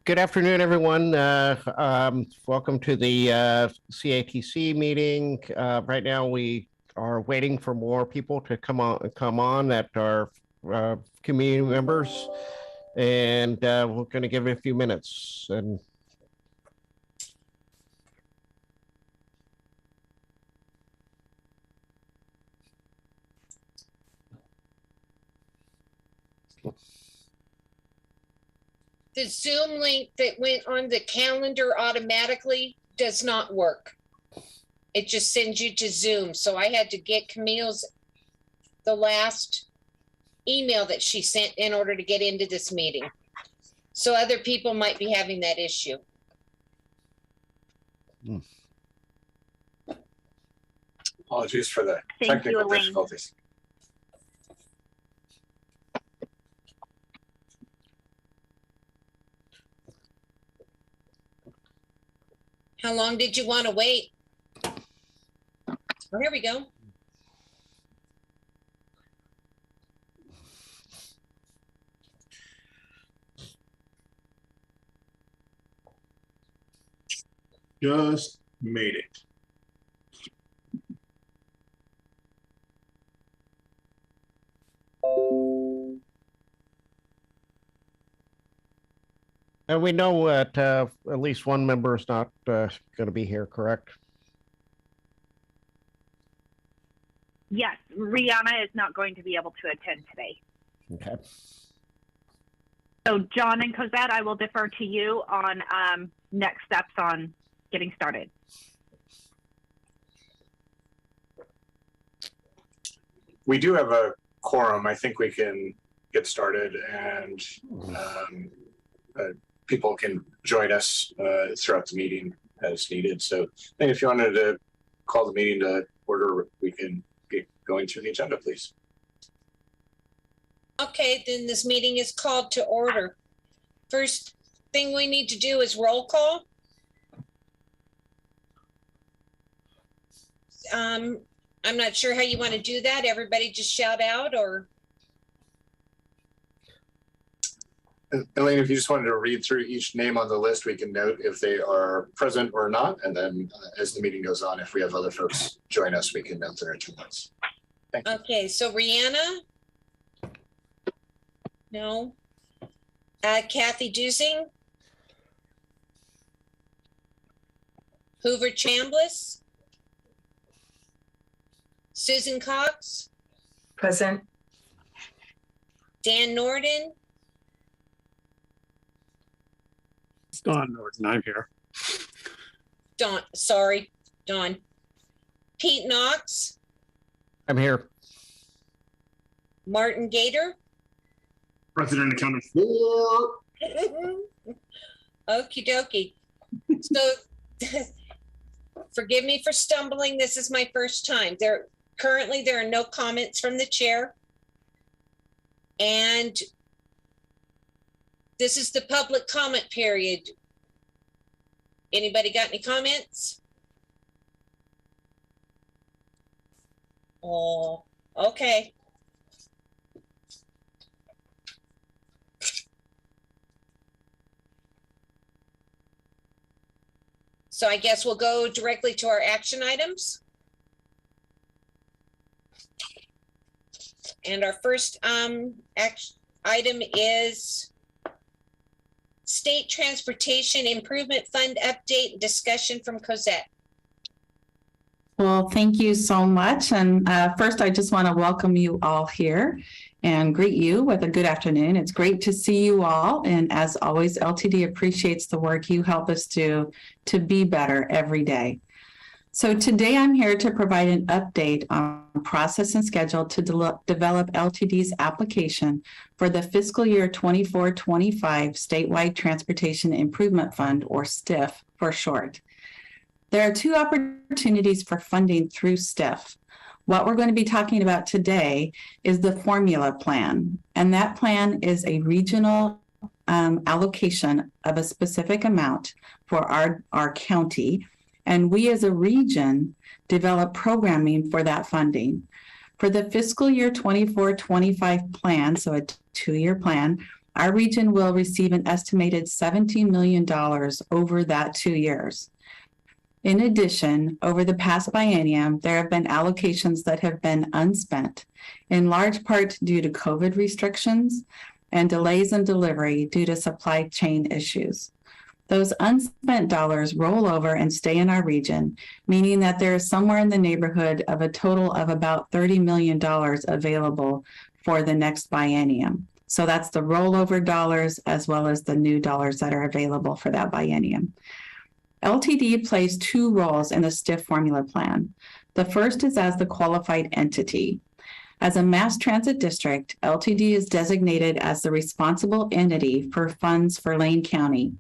Good afternoon, everyone. Welcome to the CATC meeting. Right now, we are waiting for more people to come on that are community members, and we're going to give it a few minutes. And the Zoom link that went on the calendar automatically does not work. It just sends you to Zoom. So I had to get Camille's, the last email that she sent in order to get into this meeting. So other people might be having that issue. Apologies for the technical difficulties. How long did you want to wait? Oh, here we go. Just made it. and we know that at least one member is not going to be here, correct? Yes, Rihanna is not going to be able to attend today. Okay. So John and Cosette, I will defer to you on next steps on getting started. We do have a quorum. I think we can get started, and people can join us throughout the meeting as needed. So I think if you wanted to call the meeting to order, we can get going through the agenda, please. Okay, then this meeting is called to order. First thing we need to do is roll call. I'm not sure how you want to do that. Everybody just shout out, or? Elaine, if you just wanted to read through each name on the list, we can note if they are present or not. And then as the meeting goes on, if we have other folks join us, we can note their attendance. Thank you. Okay, so Rihanna? No. Kathy Dusing? Hoover Chambliss? Susan Cox? Present. Dan Norden? It's Don Norton. I'm here. Don. Pete Knox? I'm here. Martin Gator? President accounted for. Okie dokie. So forgive me for stumbling. This is my first time. Currently there are no comments from the chair. And this is the public comment period. Anybody got any comments? Oh, okay. So I guess we'll go directly to our action items. And our first action item is State Transportation Improvement Fund update discussion from Cosette. Well, thank you so much. And first, I just want to welcome you all here and greet you with a good afternoon. It's great to see you all. And as always, LTD appreciates the work you help us do to be better every day. So today I'm here to provide an update on process and schedule to develop LTD's application for the fiscal year 24-25 Statewide Transportation Improvement Fund, or STIF for short. There are two opportunities for funding through STIF. What we're going to be talking about today is the formula plan, and that plan is a regional allocation of a specific amount for our county. And we as a region develop programming for that funding. For the fiscal year 24-25 plan, so a 2-year plan, Our region will receive an estimated $17 million over that 2 years. In addition, over the past biennium, there have been allocations that have been unspent, in large part due to COVID restrictions and delays in delivery due to supply chain issues. Those unspent dollars roll over and stay in our region, meaning that there is somewhere in the neighborhood of a total of about $30 million available for the next biennium. So that's the rollover dollars as well as the new dollars that are available for that biennium. LTD plays 2 roles in the STIF formula plan. The first is as the qualified entity. As a mass transit district, LTD is designated as the responsible entity for funds for Lane County.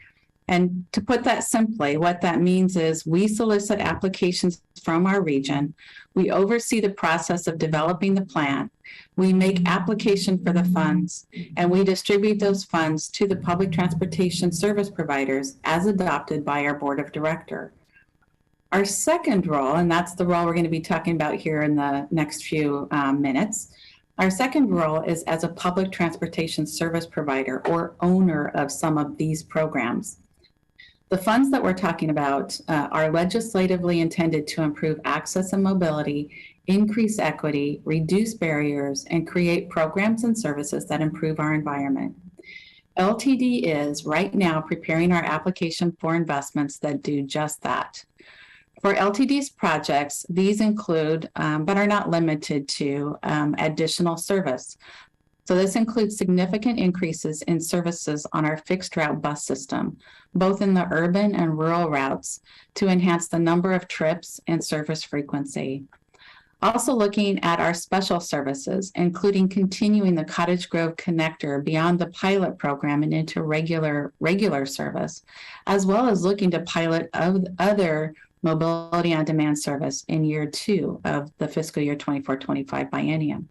And to put that simply, what that means is we solicit applications from our region, we oversee the process of developing the plan, we make application for the funds, and we distribute those funds to the public transportation service providers as adopted by our board of directors. Our second role, and that's the role we're going to be talking about here in the next few minutes, our second role is as a public transportation service provider or owner of some of these programs. The funds that we're talking about are legislatively intended to improve access and mobility, increase equity, reduce barriers, and create programs and services that improve our environment. LTD is right now preparing our application for investments that do just that. For LTD's projects, these include, but are not limited to, additional service. So this includes significant increases in services on our fixed route bus system, both in the urban and rural routes, to enhance the number of trips and service frequency. Also looking at our special services, including continuing the Cottage Grove connector beyond the pilot program and into regular service, as well as looking to pilot other mobility on demand service in year 2 of the fiscal year 24-25 biennium.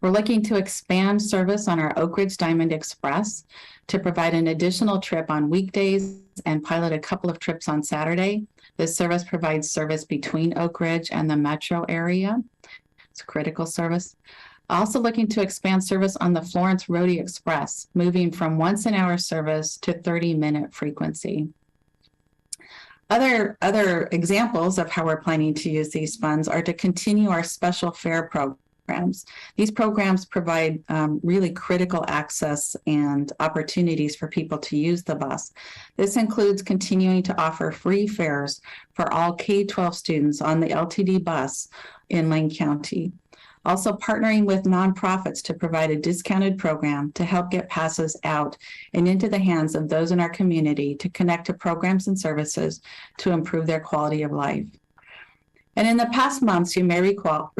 We're looking to expand service on our Oak Ridge Diamond Express to provide an additional trip on weekdays and pilot a couple of trips on Saturday. This service provides service between Oak Ridge and the metro area. It's a critical service. Also looking to expand service on the Florence Rhodey Express, moving from once an hour service to 30-minute frequency. Other examples of how we're planning to use these funds are to continue our special fare programs. These programs provide really critical access and opportunities for people to use the bus. This includes continuing to offer free fares for all K-12 students on the LTD bus in Lane County. Also partnering with nonprofits to provide a discounted program to help get passes out and into the hands of those in our community to connect to programs and services to improve their quality of life. And in the past months, you may recall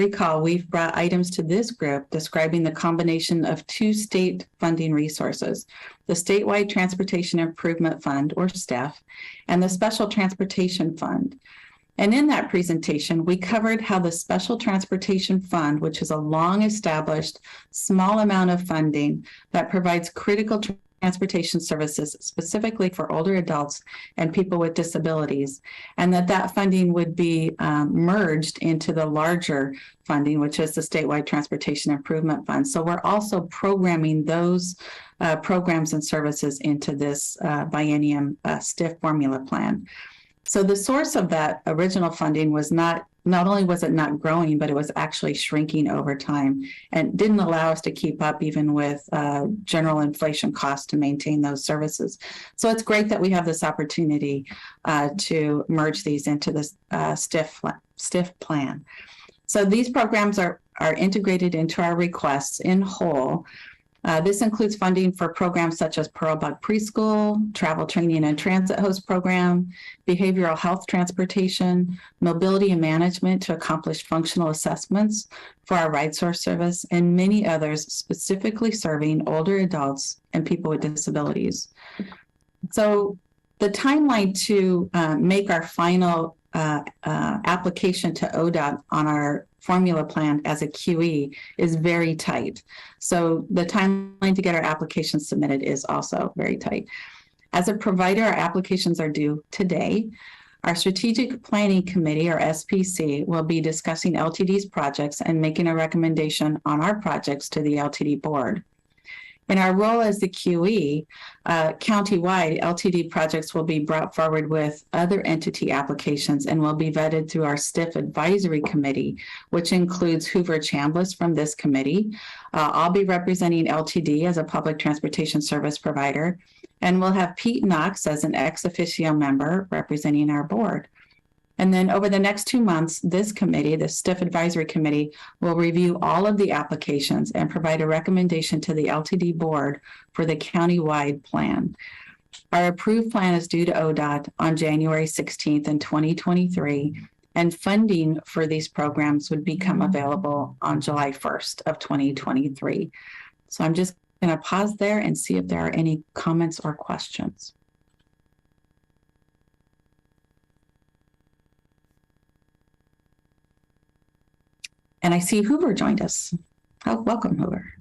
we've brought items to this group describing the combination of 2 state funding resources, the Statewide Transportation Improvement Fund, or STEF, and the Special Transportation Fund. And in that presentation, we covered how the Special Transportation Fund, which is a long-established, small amount of funding that provides critical transportation services specifically for older adults and people with disabilities, and that funding would be merged into the larger funding, which is the Statewide Transportation Improvement Fund. So we're also programming those programs and services into this biennium STIF formula plan. So the source of that original funding was not only was it not growing, but it was actually shrinking over time and didn't allow us to keep up even with general inflation costs to maintain those services. So it's great that we have this opportunity to merge these into this STIF plan. So these programs are integrated into our requests in whole. This includes funding for programs such as Pearl Bug Preschool, Travel Training and Transit Host Program, Behavioral Health Transportation, Mobility and Management to accomplish functional assessments for our ride source service, and many others specifically serving older adults and people with disabilities. So the timeline to make our final application to ODOT on our formula plan as a QE is very tight. So the timeline to get our applications submitted is also very tight. As a provider, our applications are due today. Our Strategic Planning Committee, or SPC, will be discussing LTD's projects and making a recommendation on our projects to the LTD board. In our role as the QE, countywide, LTD projects will be brought forward with other entity applications and will be vetted through our STIF advisory committee, which includes Hoover Chambliss from this committee. I'll be representing LTD as a public transportation service provider, and we'll have Pete Knox as an ex officio member representing our board. And then over the next 2 months, this committee, the STIF Advisory Committee, will review all of the applications and provide a recommendation to the LTD board for the countywide plan. Our approved plan is due to ODOT on January 16th in 2023, and funding for these programs would become available on July 1st of 2023. So I'm just going to pause there and see if there are any comments or questions. And I see Hoover joined us. Oh, welcome, Hoover.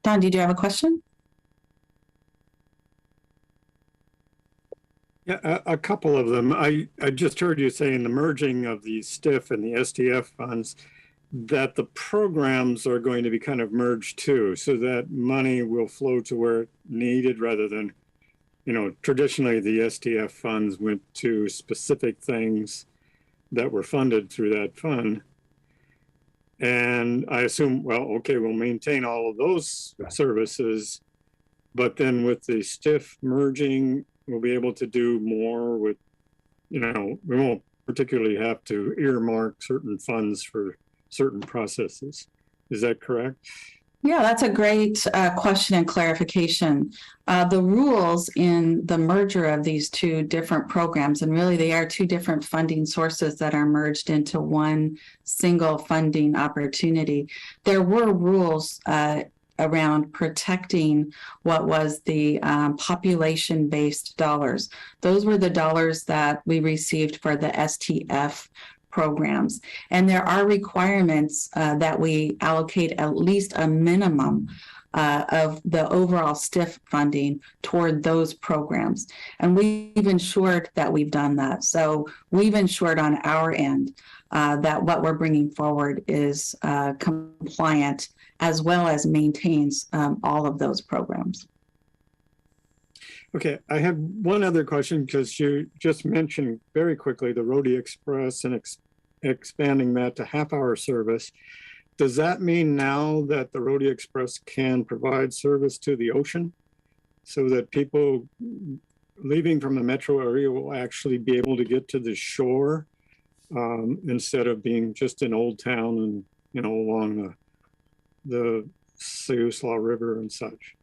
Don, did you have a question? Yeah, a couple of them. I just heard you saying the merging of the STIF and the STF funds, that the programs are going to be kind of merged too, so that money will flow to where needed rather than, you know, traditionally the STF funds went to specific things that were funded through that fund. And I assume, well, okay, we'll maintain all of those services, but then with the STIF merging, we'll be able to do more with, you know, we won't particularly have to earmark certain funds for certain processes. Is that correct? Yeah, that's a great question and clarification. The rules in the merger of these two different programs, and really they are two different funding sources that are merged into one single funding opportunity. There were rules around protecting what was the population-based dollars. Those were the dollars that we received for the STF programs. And there are requirements that we allocate at least a minimum of the overall STIF funding toward those programs. And we've ensured that we've done that. So we've ensured on our end that what we're bringing forward is compliant as well as maintains all of those programs. Okay, I have one other question because you just mentioned very quickly the Rhodey Express and expanding that to half-hour service. Does that mean now that the Rhodey Express can provide service to the ocean so that people leaving from the metro area will actually be able to get to the shore instead of being just in Old Town and, you know, along the Siuslaw River and such?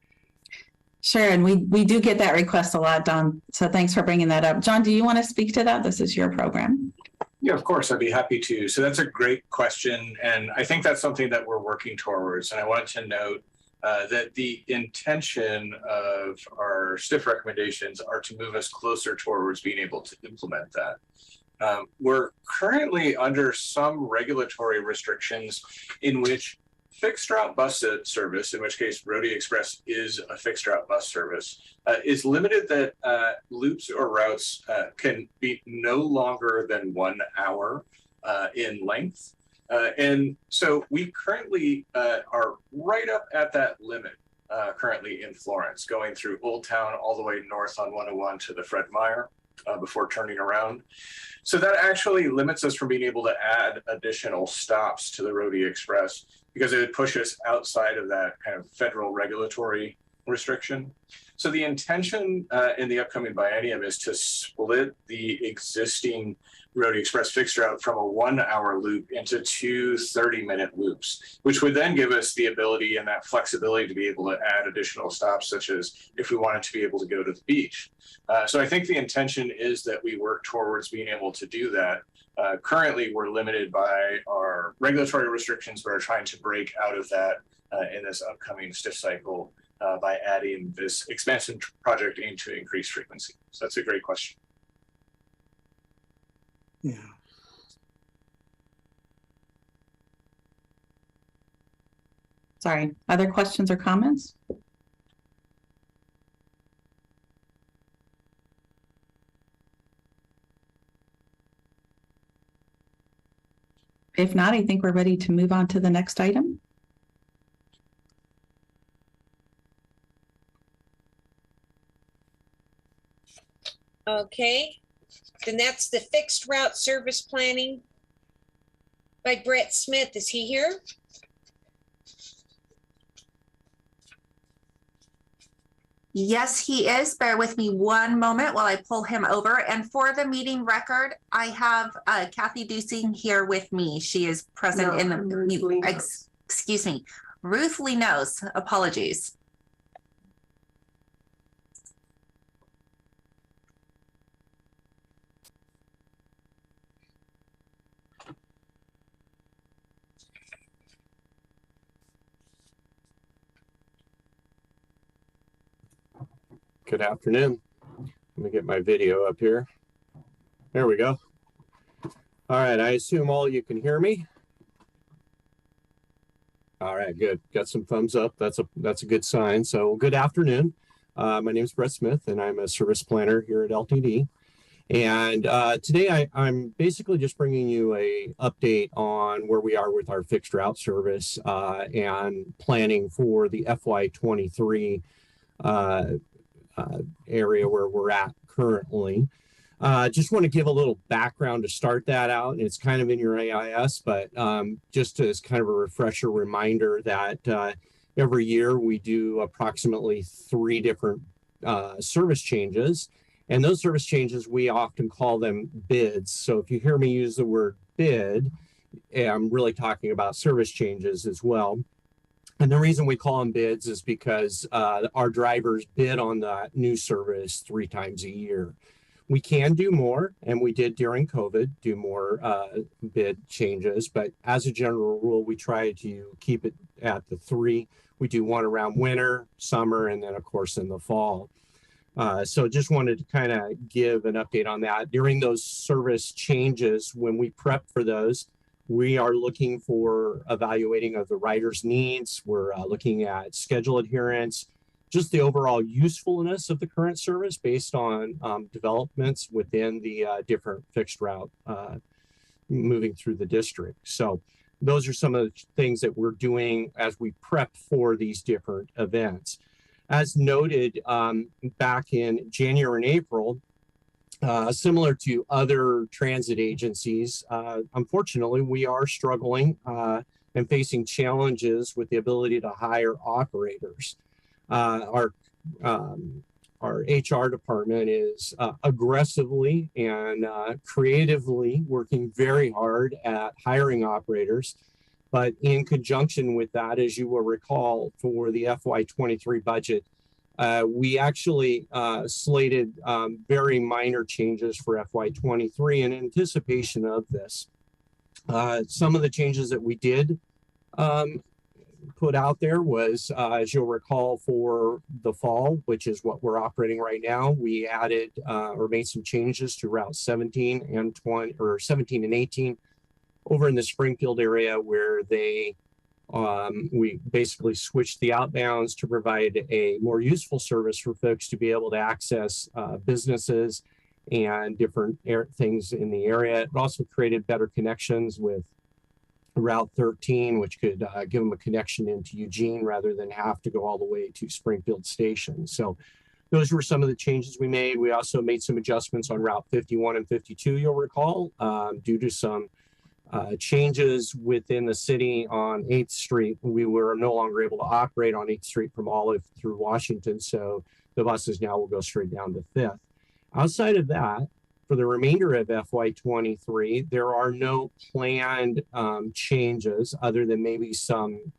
Sure, and we do get that request a lot, Don. So thanks for bringing that up. John, do you want to speak to that? This is your program. Yeah, of course, I'd be happy to. So that's a great question. And I think that's something that we're working towards. And I wanted to note that the intention of our STIF recommendations are to move us closer towards being able to implement that. We're currently under some regulatory restrictions in which fixed route bus service, in which case Rhodey Express is a fixed route bus service, is limited that loops or routes can be no longer than 1 hour in length. And so we currently are right up at that limit currently in Florence, going through Old Town all the way north on 101 to the Fred Meyer before turning around. So that actually limits us from being able to add additional stops to the Rhodey Express, because it would push us outside of that kind of federal regulatory restriction. So the intention in the upcoming biennium is to split the existing Rhodey Express fixed route from a 1 hour loop into two 30-minute loops, which would then give us the ability and that flexibility to be able to add additional stops, such as if we wanted to be able to go to the beach. So I think the intention is that we work towards being able to do that. Currently, we're limited by our regulatory restrictions. We're trying to break out of that in this upcoming STIF cycle by adding this expansion project aimed to increase frequency. So that's a great question. Yeah. Sorry, other questions or comments? If not, I think we're ready to move on to the next item. Okay, then that's the fixed route service planning by Brett Smith. Is he here? Yes, he is. Bear with me one moment while I pull him over. And for the meeting record, I have Kathy Dusing here with me. She is present in the, excuse me, Ruth Lee knows. Apologies. Good afternoon. Let me get my video up here. There we go. All right, I assume all you can hear me. All right, good. Got some thumbs up. That's a good sign. So good afternoon. My name is Brett Smith, and I'm a service planner here at LTD. And today I'm basically just bringing you a update on where we are with our fixed route service and planning for the FY23 area where we're at currently. Just want to give a little background to start that out. It's kind of in your AIS, but just as kind of a refresher reminder that every year we do approximately 3 different service changes. And those service changes, we often call them bids. So if you hear me use the word bid, I'm really talking about service changes as well. And the reason we call them bids is because our drivers bid on that new service 3 times a year. We can do more, and we did during COVID do more bid changes, but as a general rule, we try to keep it at the 3. We do one around winter, summer, and then of course in the fall. So just wanted to kind of give an update on that. During those service changes, when we prep for those, we are looking for evaluating of the rider's needs. We're looking at schedule adherence, just the overall usefulness of the current service based on developments within the different fixed route moving through the district. So those are some of the things that we're doing as we prep for these different events. As noted back in January and April, similar to other transit agencies, unfortunately, we are struggling and facing challenges with the ability to hire operators. Our HR department is aggressively and creatively working very hard at hiring operators. But in conjunction with that, as you will recall, for the FY23 budget, we actually slated very minor changes for FY23 in anticipation of this. Some of the changes that we did put out there was, as you'll recall, for the fall, which is what we're operating right now, we added or made some changes to Route 17 and 20 or 17 and 18 over in the Springfield area, where we basically switched the outbounds to provide a more useful service for folks to be able to access businesses and different things in the area. It also created better connections with Route 13, which could give them a connection into Eugene rather than have to go all the way to Springfield Station. So those were some of the changes we made. We also made some adjustments on Route 51 and 52, you'll recall, due to some changes within the city on 8th Street. We were no longer able to operate on 8th Street from Olive through Washington, so the buses now will go straight down to 5th. Outside of that, for the remainder of FY23, there are no planned changes other than maybe some,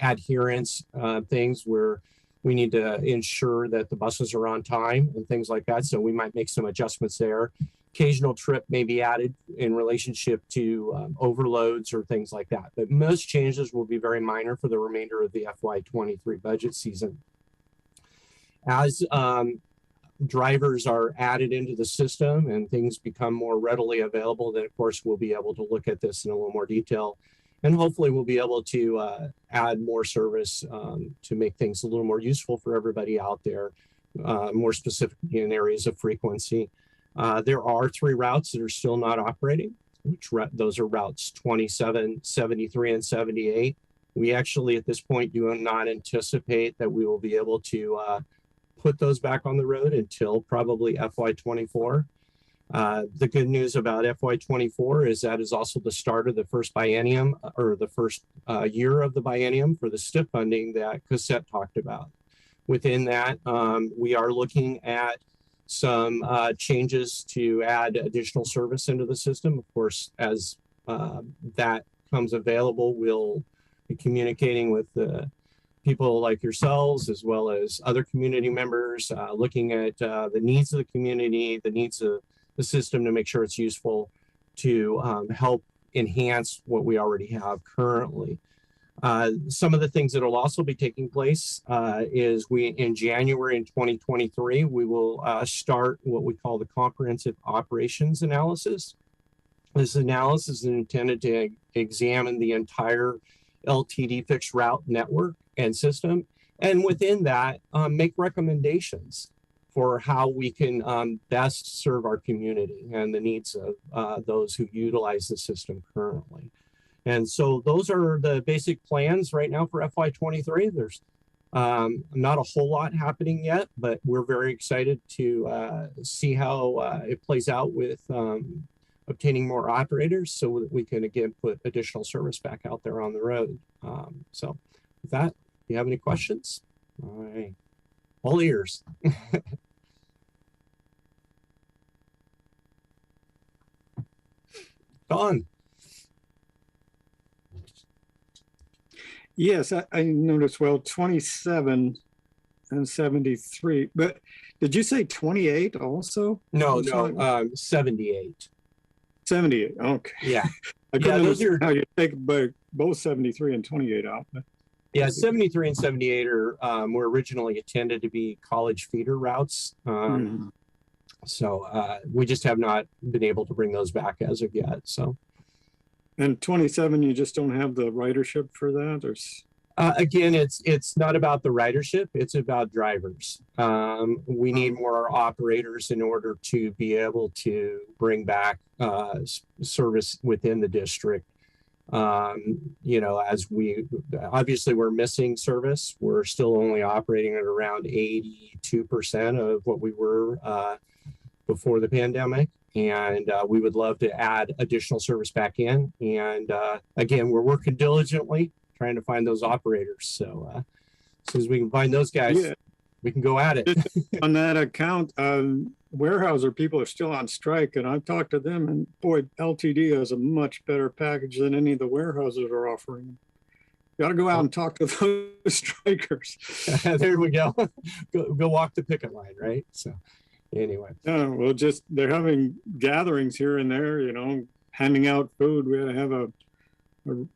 adherence things where we need to ensure that the buses are on time and things like that. So we might make some adjustments there. Occasional trip may be added in relationship to overloads or things like that. But most changes will be very minor for the remainder of the FY23 budget season. As drivers are added into the system and things become more readily available, then of course we'll be able to look at this in a little more detail. And hopefully we'll be able to add more service to make things a little more useful for everybody out there, more specifically in areas of frequency. There are 3 routes that are still not operating, which those are routes 27, 73, and 78. We actually at this point do not anticipate that we will be able to put those back on the road until probably FY24. The good news about FY24 is that is also the start of the first biennium, or the first year of the biennium for the STIP funding that Cassette talked about. Within that, we are looking at some changes to add additional service into the system. Of course, as that comes available, we'll be communicating with the people like yourselves, as well as other community members, looking at the needs of the community, the needs of the system, to make sure it's useful to help enhance what we already have currently. Some of the things that will also be taking place is in January in 2023, we will start what we call the comprehensive operations analysis. This analysis is intended to examine the entire LTD fixed route network and system, and within that, make recommendations for how we can best serve our community and the needs of those who utilize the system currently. And so those are the basic plans right now for FY23. There's not a whole lot happening yet, but we're very excited to see how it plays out with obtaining more operators, so that we can again put additional service back out there on the road. So with that, do you have any questions? All right, all ears. Don. Yes, I noticed, well, 27 and 73, but did you say 28 also? No, 78. 78, okay. Yeah. I couldn't understand how you take both 73 and 28 out. Yeah, 73 and 78 are were originally intended to be college feeder routes. So we just have not been able to bring those back as of yet. So. And 27, you just don't have the ridership for that, or? Again, it's not about the ridership; it's about drivers. We need more operators in order to be able to bring back service within the district. You know, as we obviously we're missing service, we're still only operating at around 82% of what we were before the pandemic. And we would love to add additional service back in. And again, we're working diligently trying to find those operators. So as soon as we can find those guys, we can go at it. On that account, Warehouser people are still on strike, and I've talked to them, and boy, LTD has a much better package than any of the warehouses are offering. You got to go out and talk to those strikers. There we go. Go walk the picket line, right? So. Anyway, well, just they're having gatherings here and there, you know, handing out food. We had to have a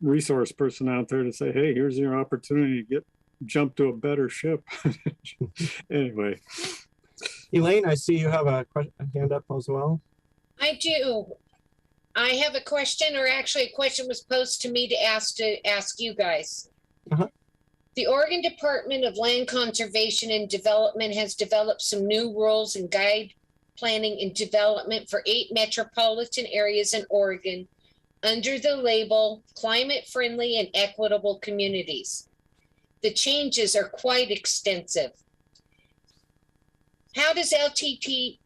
resource person out there to say, hey, here's your opportunity to jump to a better ship. Anyway, Elaine, I see you have a hand up as well. I do. I have a question, or actually a question was posed to me to ask you guys. The Oregon Department of Land Conservation and Development has developed some new rules and guide planning and development for 8 metropolitan areas in Oregon under the label Climate Friendly and Equitable Communities. The changes are quite extensive. How does LTD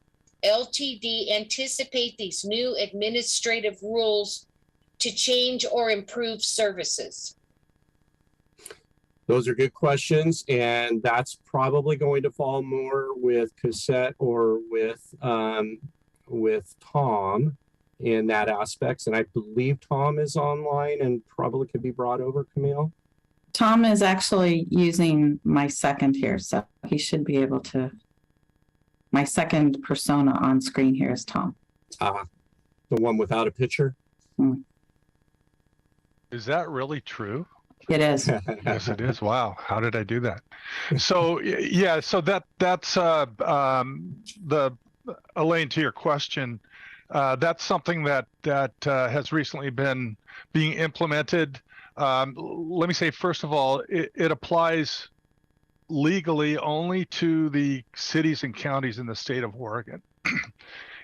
anticipate these new administrative rules to change or improve services? Those are good questions, and that's probably going to fall more with Cassette or with Tom in that aspects. And I believe Tom is online and probably could be brought over, Camille. Tom is actually using my second here, so he should be able to. My second persona on screen here is Tom. The one without a picture? Is that really true? It is. Yes, it is. Wow. How did I do that? So yeah, so that's the Elaine, to your question, that's something that has recently been being implemented. Let me say, first of all, it applies legally only to the cities and counties in the state of Oregon.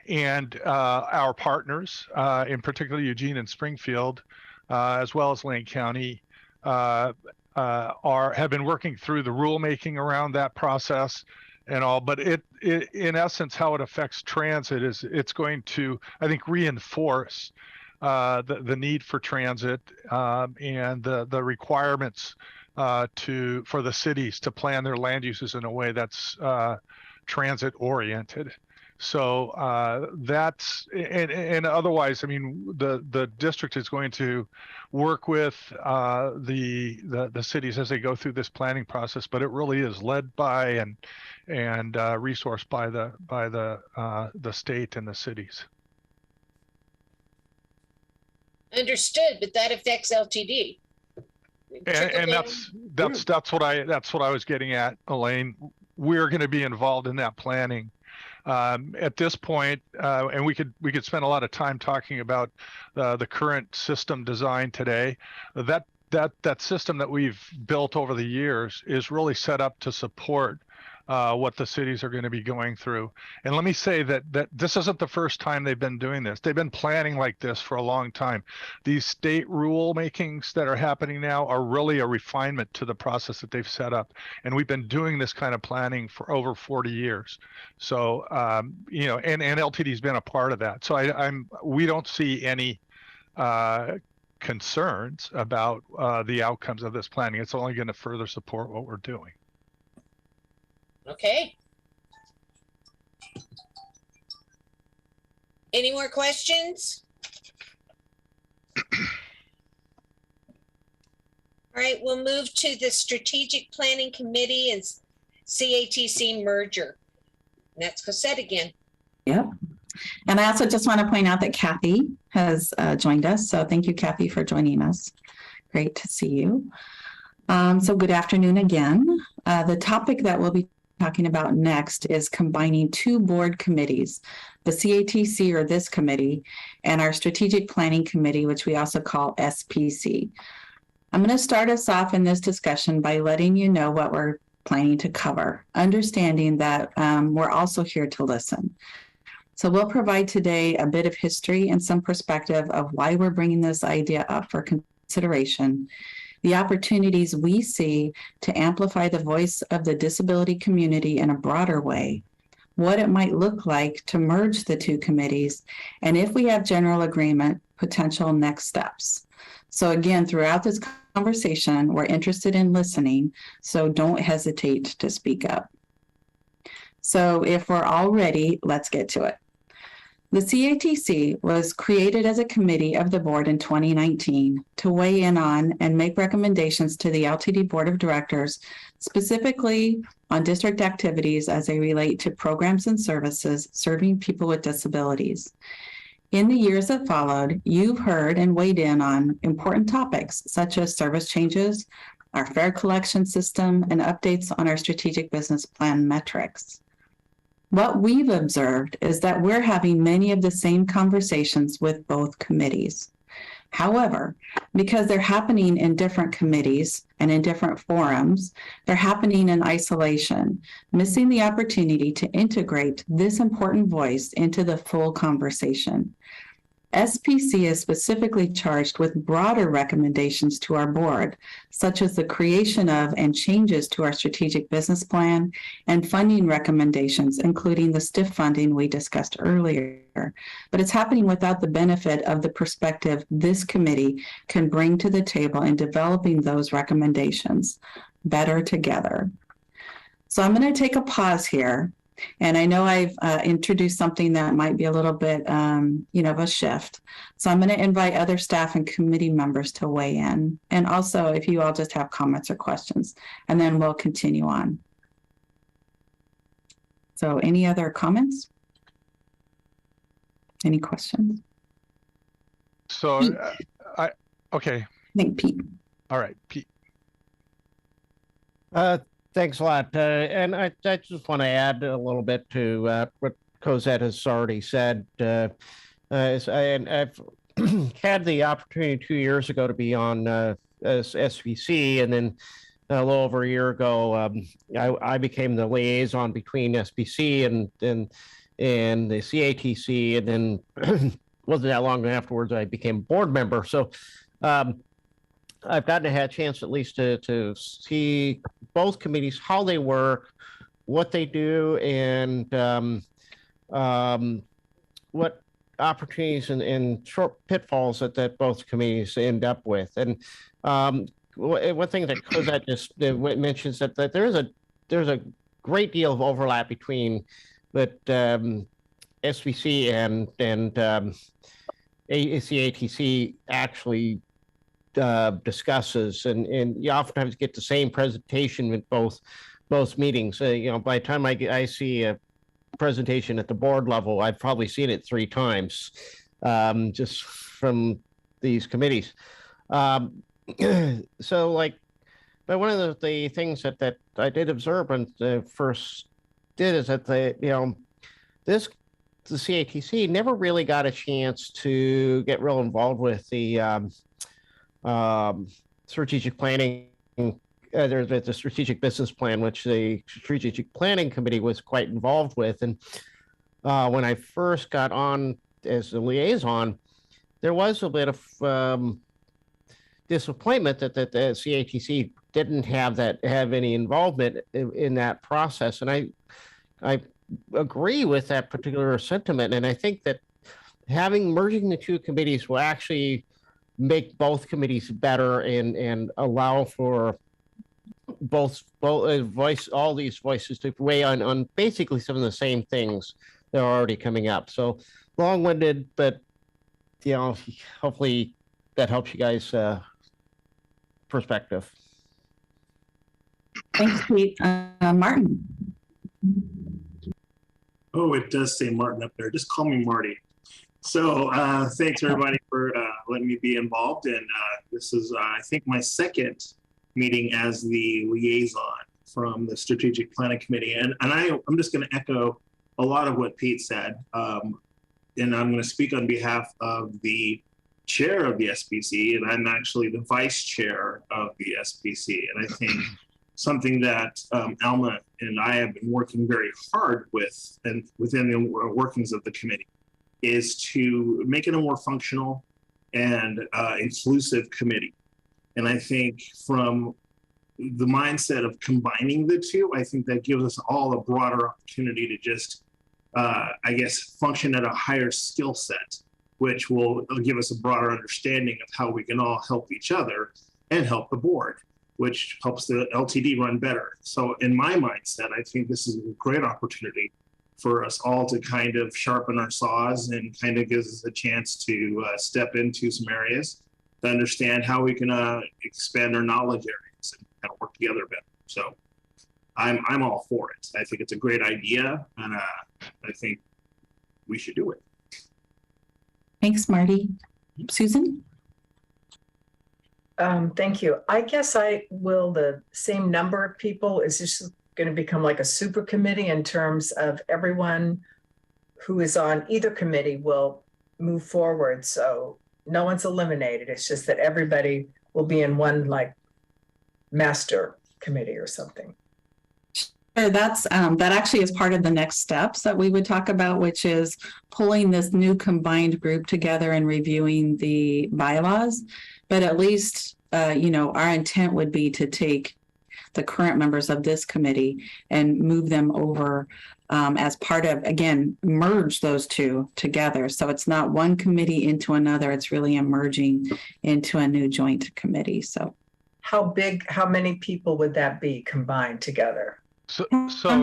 And our partners, in particular Eugene and Springfield, as well as Lane County, have been working through the rulemaking around that process, and all, but it in essence, how it affects transit is it's going to, I think, reinforce the need for transit and the requirements for the cities to plan their land uses in a way that's transit oriented. So that's, and otherwise, I mean, the district is going to work with the cities as they go through this planning process, but it really is led by and resourced by the state and the cities. Understood, but that affects LTD. And that's what I was getting at, Elaine. We're going to be involved in that planning. At this point, and we could spend a lot of time talking about the current system design today. That system that we've built over the years is really set up to support what the cities are going to be going through. And let me say that this isn't the first time they've been doing this. They've been planning like this for a long time. These state rule makings that are happening now are really a refinement to the process that they've set up. And we've been doing this kind of planning for over 40 years. So, you know, and LTD's been a part of that. So we don't see any concerns about the outcomes of this planning. It's only going to further support what we're doing. Okay. Any more questions? All right, we'll move to the Strategic Planning Committee and CATC merger. And that's Cosette again. Yep. And I also just want to point out that Kathy has joined us. So thank you, Kathy, for joining us. Great to see you. So good afternoon again. The topic that we'll be talking about next is combining two board committees, the CATC, or this committee, and our Strategic Planning Committee, which we also call SPC. I'm going to start us off in this discussion by letting you know what we're planning to cover, understanding that we're also here to listen. So we'll provide today a bit of history and some perspective of why we're bringing this idea up for consideration, the opportunities we see to amplify the voice of the disability community in a broader way, what it might look like to merge the two committees, and if we have general agreement, potential next steps. So again, throughout this conversation, we're interested in listening, so don't hesitate to speak up. So if we're all ready, let's get to it. The CATC was created as a committee of the board in 2019 to weigh in on and make recommendations to the LTD Board of Directors, specifically on district activities as they relate to programs and services serving people with disabilities. In the years that followed, you've heard and weighed in on important topics such as service changes, our fare collection system, and updates on our strategic business plan metrics. What we've observed is that we're having many of the same conversations with both committees. However, because they're happening in different committees and in different forums, they're happening in isolation, missing the opportunity to integrate this important voice into the full conversation. SPC is specifically charged with broader recommendations to our board, such as the creation of and changes to our strategic business plan and funding recommendations, including the STIF funding we discussed earlier. But it's happening without the benefit of the perspective this committee can bring to the table in developing those recommendations better together. So I'm going to take a pause here. And I know I've introduced something that might be a little bit, of a shift. So I'm going to invite other staff and committee members to weigh in. And also, if you all just have comments or questions, and then we'll continue on. So any other comments? Any questions? So, okay. I think Pete. All right, Pete. Thanks a lot. And I just want to add a little bit to what Cosette has already said. And I've had the opportunity 2 years ago to be on SVC, and then a little over a year ago, I became the liaison between SBC and the CATC, and then wasn't that long afterwards I became a board member. So I've gotten to have a chance at least to see both committees, how they work, what they do and what opportunities and short pitfalls that both committees end up with. And one thing that Cosette just mentions that there's a great deal of overlap between that SBC and CATC actually discusses, and you oftentimes get the same presentation with both meetings. By the time I see a presentation at the board level, I've probably seen it 3 times, just from these committees. So but one of the things that I did observe when the first did is that the CATC never really got a chance to get real involved with the strategic planning. There's the strategic business plan, which the strategic planning committee was quite involved with. And when I first got on as the liaison, there was a bit of disappointment that the CATC didn't have any involvement in that process. And I agree with that particular sentiment. And I think that merging the 2 committees will actually make both committees better and allow for all these voices to weigh on basically some of the same things that are already coming up. So long-winded, but hopefully that helps you guys perspective. Thanks, Pete. Martin. Oh, it does say Martin up there. Just call me Marty. So thanks everybody for letting me be involved. And this is, I think, my second meeting as the liaison from the Strategic Planning Committee. And I'm just going to echo a lot of what Pete said. And I'm going to speak on behalf of the chair of the SPC, and I'm actually the vice chair of the SPC. And I think something that Alma and I have been working very hard with and within the workings of the committee is to make it a more functional and inclusive committee. And I think from the mindset of combining the 2, I think that gives us all a broader opportunity to just, I guess, function at a higher skill set, which will give us a broader understanding of how we can all help each other and help the board, which helps the LTD run better. So in my mindset, I think this is a great opportunity for us all to kind of sharpen our saws and kind of gives us a chance to step into some areas to understand how we can expand our knowledge areas and kind of work together better. So I'm all for it. I think it's a great idea, and I think we should do it. Thanks, Marty. Susan? Thank you. I guess the same number of people, is this going to become like a super committee in terms of everyone who is on either committee will move forward? So no one's eliminated. It's just that everybody will be in one master committee or something. Sure, that actually is part of the next steps that we would talk about, which is pulling this new combined group together and reviewing the bylaws. But at least, our intent would be to take the current members of this committee and move them over as part of, again, merge those 2 together. So it's not one committee into another. It's really emerging into a new joint committee. So how many people would that be combined together? So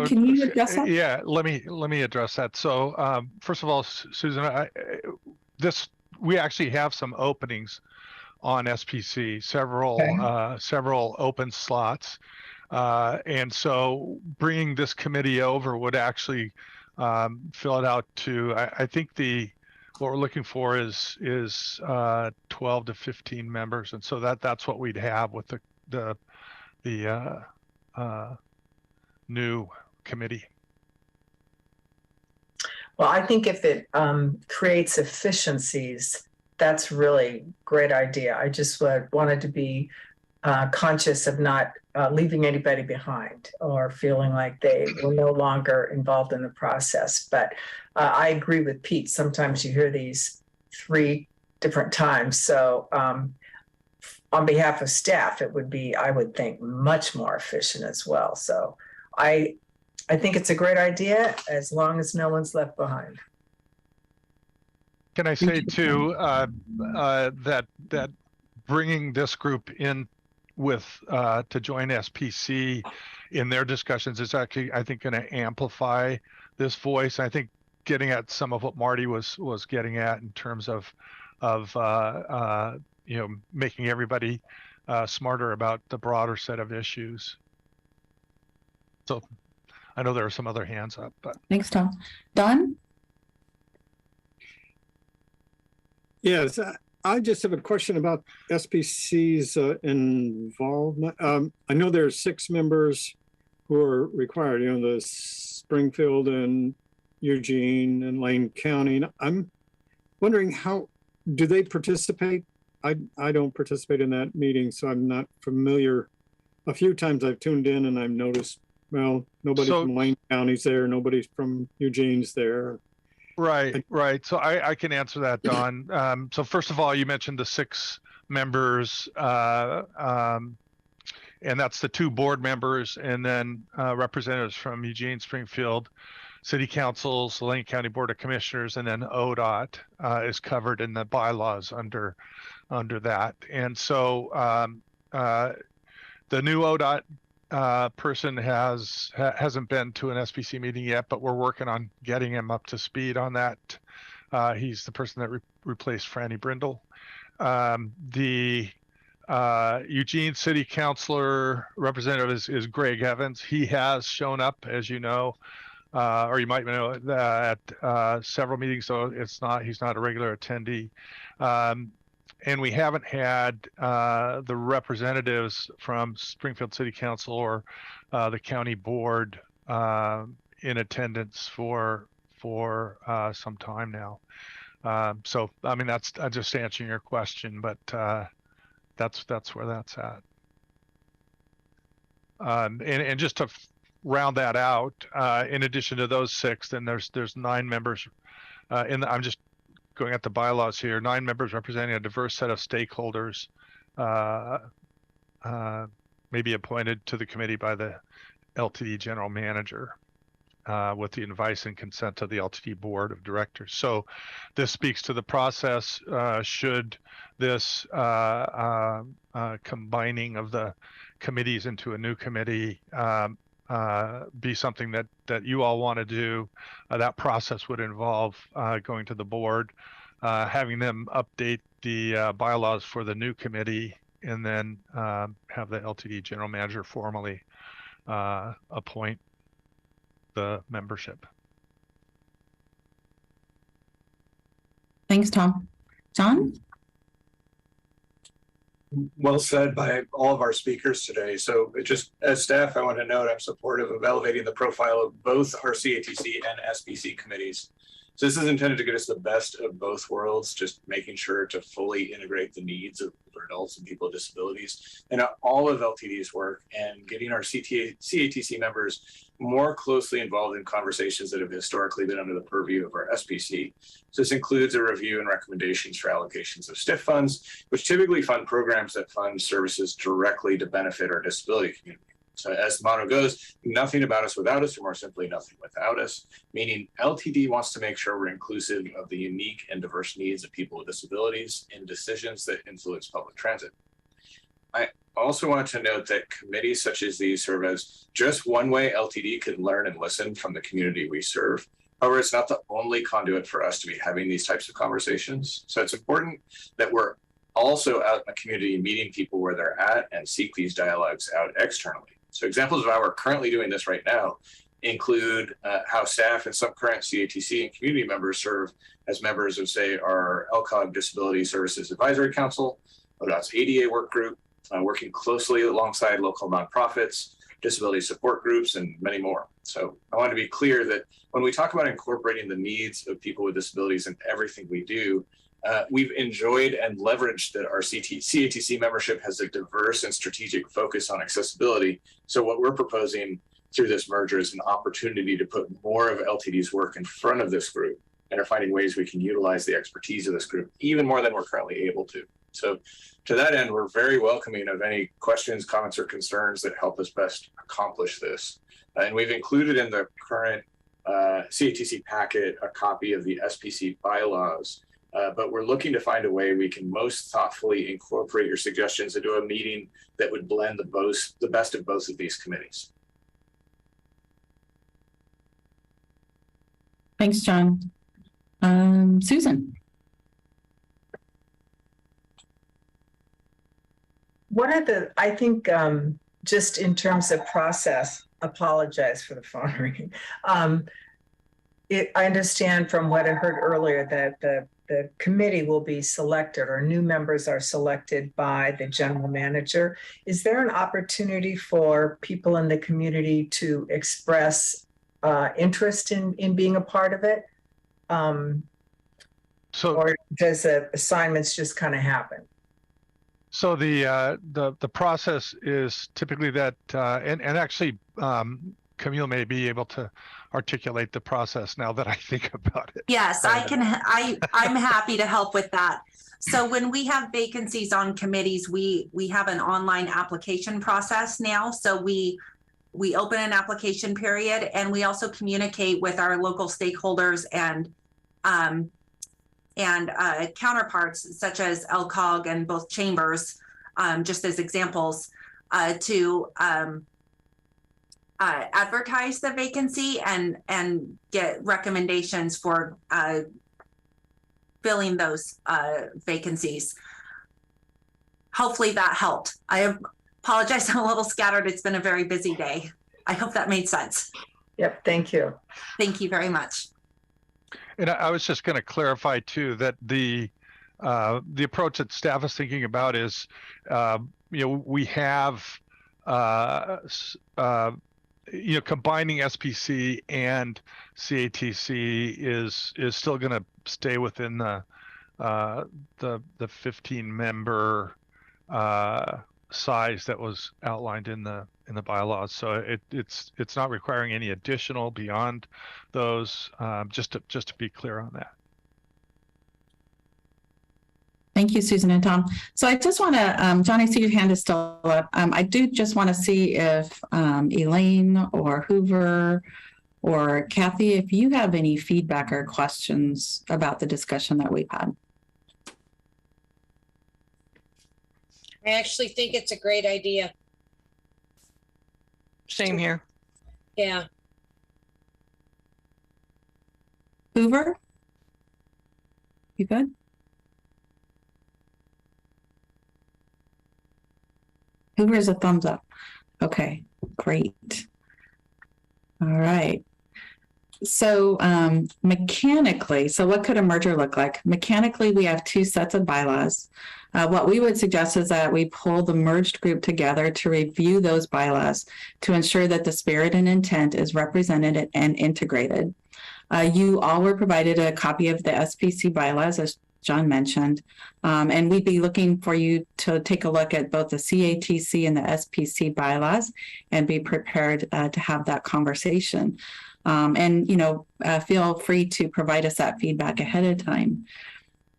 can you address that? Yeah, let me address that. So first of all, Susan, we actually have some openings on SPC, several open slots, and so bringing this committee over would actually fill it out to. I think what we're looking for is 12 to 15 members, and so that's what we'd have with the new committee. Well, I think if it creates efficiencies, that's really great idea. I just wanted to be conscious of not leaving anybody behind or feeling like they were no longer involved in the process. But I agree with Pete. Sometimes you hear these 3 different times. So on behalf of staff, it would be, I would think, much more efficient as well. So I I think it's a great idea as long as no one's left behind. Can I say too that bringing this group in with to join SPC in their discussions is actually, I think, going to amplify this voice. I think getting at some of what Marty was getting at in terms of making everybody smarter about the broader set of issues. So I know there are some other hands up, but Thanks, Tom. Don? Yes, I just have a question about SPC's involvement. I know there are 6 members who are required, the Springfield and Eugene and Lane County. And I'm wondering, how do they participate? I don't participate in that meeting, so I'm not familiar. A few times I've tuned in and I've noticed, well, nobody from Lane County's there, nobody from Eugene's there. Right. So I can answer that, Don. So first of all, you mentioned the 6 members, and that's the 2 board members, and then representatives from Eugene, Springfield City Councils, Lane County Board of Commissioners, and then ODOT is covered in the bylaws under that. And so the new ODOT person hasn't been to an SPC meeting yet, but we're working on getting him up to speed on that. He's the person that replaced Franny Brindle. The Eugene City Councilor representative is Greg Evans. He has shown up, as you know, or you might know, at several meetings, so he's not a regular attendee. And we haven't had the representatives from Springfield City Council or the county board in attendance for some time now. So I mean, that's just answering your question, but that's where that's at. And just to round that out, in addition to those 6, then there's 9 members. I'm just going at the bylaws here, 9 members representing a diverse set of stakeholders may be appointed to the committee by the LTD general manager with the advice and consent of the LTD board of directors. So this speaks to the process. Should this combining of the committees into a new committee be something that you all want to do, that process would involve going to the board, having them update the bylaws for the new committee, and then have the LTD general manager formally appoint the membership. Thanks, Tom. John? Well said by all of our speakers today. So just as staff, I want to note I'm supportive of elevating the profile of both our CATC and SPC committees. So this is intended to get us the best of both worlds, just making sure to fully integrate the needs of adults and people with disabilities and all of LTD's work, and getting our CATC members more closely involved in conversations that have historically been under the purview of our SPC. So this includes a review and recommendations for allocations of STIF funds, which typically fund programs that fund services directly to benefit our disability community. So as the motto goes, nothing about us without us, or more simply, nothing without us, meaning LTD wants to make sure we're inclusive of the unique and diverse needs of people with disabilities in decisions that influence public transit. I also want to note that committees such as these serve as just one way LTD can learn and listen from the community we serve. However, it's not the only conduit for us to be having these types of conversations. So it's important that we're also out in the community meeting people where they're at and seek these dialogues out externally. So examples of how we're currently doing this right now include how staff and some current CATC and community members serve as members of, say, our LCOG Disability Services Advisory Council, ODOT's ADA work group, working closely alongside local nonprofits, disability support groups, and many more. So I want to be clear that when we talk about incorporating the needs of people with disabilities in everything we do, we've enjoyed and leveraged that our CATC membership has a diverse and strategic focus on accessibility. So what we're proposing through this merger is an opportunity to put more of LTD's work in front of this group, and are finding ways we can utilize the expertise of this group even more than we're currently able to. So to that end, we're very welcoming of any questions, comments, or concerns that help us best accomplish this. And we've included in the current CATC packet a copy of the SPC bylaws. But we're looking to find a way we can most thoughtfully incorporate your suggestions into a meeting that would blend the best of both of these committees. Thanks, John. Susan. One of the, I think, just in terms of process, apologize for the phone ringing. I understand from what I heard earlier that the committee will be selected, or new members are selected by the general manager. Is there an opportunity for people in the community to express interest in being a part of it? Or does the assignments just kind of happen? So the process is typically that, and actually Camille may be able to articulate the process now that I think about it. Yes, I'm happy to help with that. So when we have vacancies on committees, we have an online application process now. So we open an application period, and we also communicate with our local stakeholders and counterparts such as LCOG and both chambers, just as examples, to advertise the vacancy and get recommendations for filling those vacancies. Hopefully that helped. I apologize, I'm a little scattered. It's been a very busy day. I hope that made sense. Yep, thank you. Thank you very much. And I was just going to clarify too that the approach that staff is thinking about is, we have, combining SPC and CATC is still going to stay within the 15-member size that was outlined in the bylaws. So it's not requiring any additional beyond those. Just to be clear on that. Thank you, Susan and Tom. So I just want to, John, I see your hand is still up. I do just want to see if Elaine or Hoover or Kathy, if you have any feedback or questions about the discussion that we've had. I actually think it's a great idea. Same here. Yeah. Hoover? You good? Hoover is a thumbs up. Okay, great. All right. So mechanically, so what could a merger look like? Mechanically, we have two sets of bylaws. What we would suggest is that we pull the merged group together to review those bylaws to ensure that the spirit and intent is represented and integrated. You all were provided a copy of the SPC bylaws, as John mentioned, and we'd be looking for you to take a look at both the CATC and the SPC bylaws and be prepared to have that conversation. And, feel free to provide us that feedback ahead of time.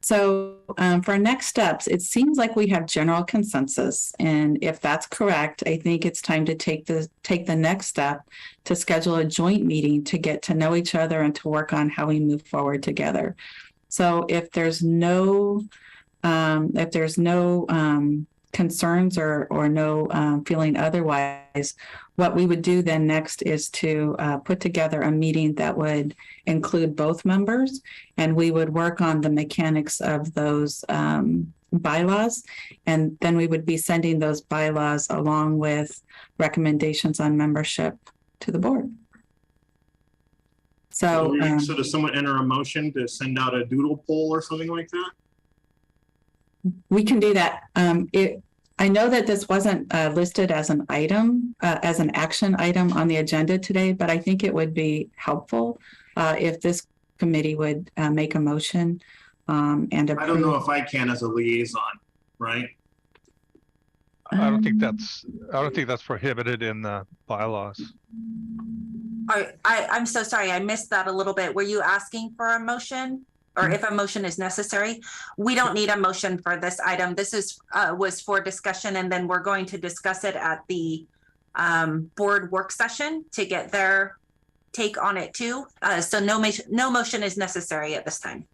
So for next steps, it seems like we have general consensus. And if that's correct, I think it's time to take the next step to schedule a joint meeting to get to know each other and to work on how we move forward together. So if there's no concerns or no feeling otherwise, what we would do then next is to put together a meeting that would include both members, and we would work on the mechanics of those bylaws, and then we would be sending those bylaws along with recommendations on membership to the board. So does someone enter a motion to send out a doodle poll or something like that? We can do that. I know that this wasn't listed as an item, as an action item on the agenda today, but I think it would be helpful if this committee would make a motion and approve. I don't know if I can as a liaison, right? I don't think that's prohibited in the bylaws. I'm so sorry, I missed that a little bit. Were you asking for a motion, or if a motion is necessary? We don't need a motion for this item. This is was for discussion, and then we're going to discuss it at the board work session to get their take on it too. So no motion is necessary at this time.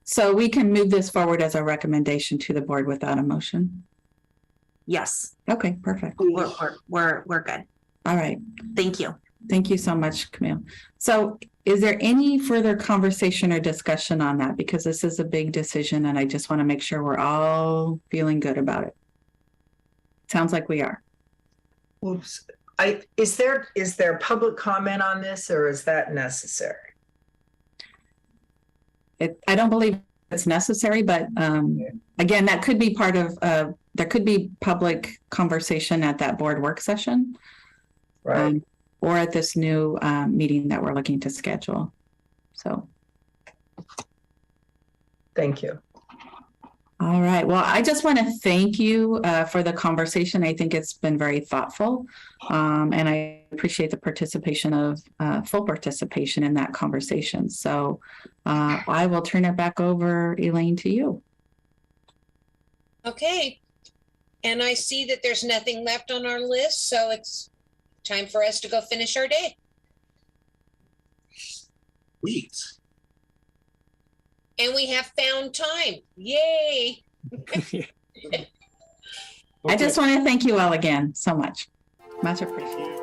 So we can move this forward as a recommendation to the board without a motion. Yes, Okay, perfect. we're good. All right. Thank you. Thank you so much, Camille. So is there any further conversation or discussion on that? Because this is a big decision and I just want to make sure we're all feeling good about it. Sounds like we are. Oops. Is there public comment on this, or is that necessary? I don't believe it's necessary, but again, that could be part of, there could be public conversation at that board work session. Right. Or at this new meeting that we're looking to schedule. So. Thank you. All right. Well, I just want to thank you for the conversation. I think it's been very thoughtful. And I appreciate the participation of full participation in that conversation. So I will turn it back over, Elaine, to you. Okay. And I see that there's nothing left on our list, so it's time for us to go finish our day. Sweet. And we have found time. Yay. I just want to thank you all again so much. Much appreciated.